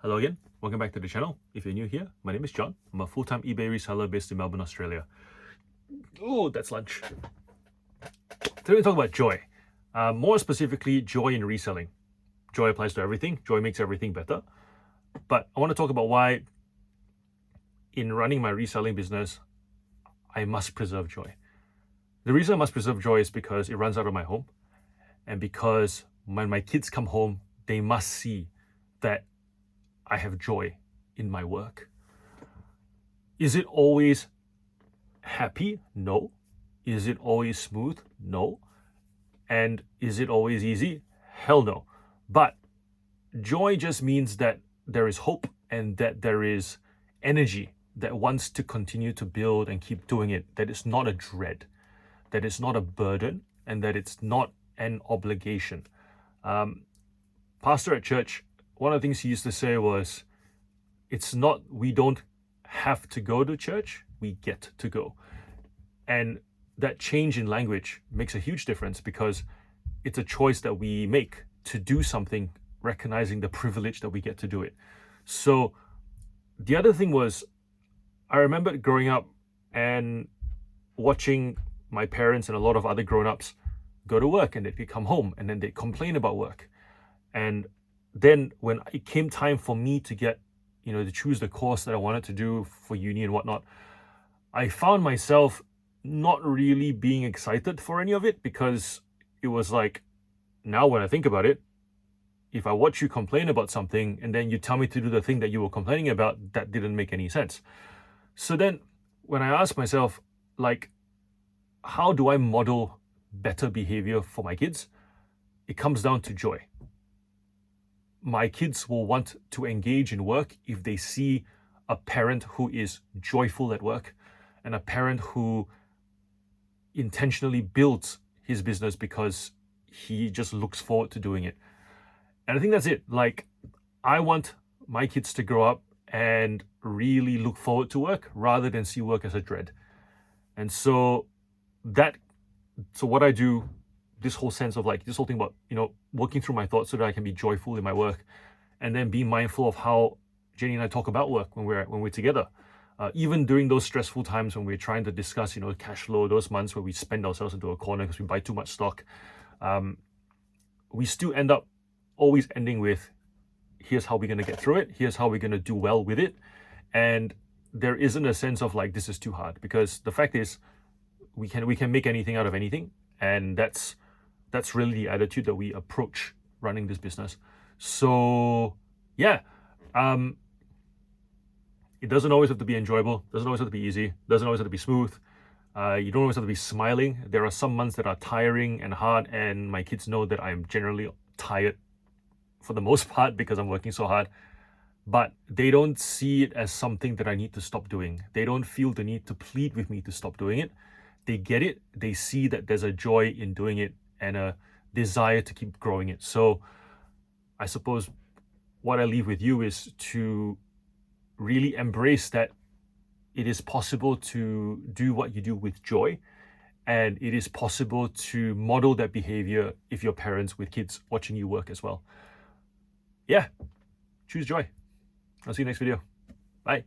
Hello again, welcome back to the channel. If you're new here, my name is John. I'm a full-time eBay reseller based in Melbourne, Australia. Oh, that's lunch. Today we talk about joy. More specifically, joy in reselling. Joy applies to everything. Joy makes everything better. But I want to talk about why in running my reselling business, I must preserve joy. The reason I must preserve joy is because it runs out of my home. And because when my kids come home, they must see that I have joy in my work. Is it always happy? No. Is it always smooth? No. And is it always easy? Hell no. But joy just means that there is hope and that there is energy that wants to continue to build and keep doing it, that it's not a dread, that it's not a burden, and that it's not an obligation. Pastor at church, one of the things he used to say was, it's not, we don't have to go to church, we get to go. And that change in language makes a huge difference because it's a choice that we make to do something, recognizing the privilege that we get to do it. So the other thing was, I remember growing up and watching my parents and a lot of other grown-ups go to work and they'd come home and then they'd complain about work. And then when it came time for me to get, to choose the course that I wanted to do for uni and whatnot, I found myself not really being excited for any of it because it was like, now when I think about it, if I watch you complain about something and then you tell me to do the thing that you were complaining about, that didn't make any sense. So then when I asked myself, like, how do I model better behavior for my kids? It comes down to joy. My kids will want to engage in work if they see a parent who is joyful at work and a parent who intentionally builds his business because he just looks forward to doing it. And I think that's it. Like, I want my kids to grow up and really look forward to work rather than see work as a dread. And so what I do, this whole sense of like, this whole thing about, working through my thoughts so that I can be joyful in my work, and then be mindful of how Jenny and I talk about work when we're together. Even during those stressful times when we're trying to discuss, cash flow, those months where we spend ourselves into a corner because we buy too much stock, we still end up always ending with, here's how we're going to get through it. Here's how we're going to do well with it. And there isn't a sense of like, this is too hard, because the fact is we can make anything out of anything. And that's really the attitude that we approach running this business. So yeah, it doesn't always have to be enjoyable, doesn't always have to be easy, doesn't always have to be smooth. You don't always have to be smiling. There are some months that are tiring and hard, and my kids know that I'm generally tired for the most part because I'm working so hard. But they don't see it as something that I need to stop doing. They don't feel the need to plead with me to stop doing it. They get it. They see that there's a joy in doing it and a desire to keep growing it. So I suppose what I leave with you is to really embrace that it is possible to do what you do with joy, and it is possible to model that behavior if you're parents with kids watching you work as well. Yeah, choose joy. I'll see you next video. Bye.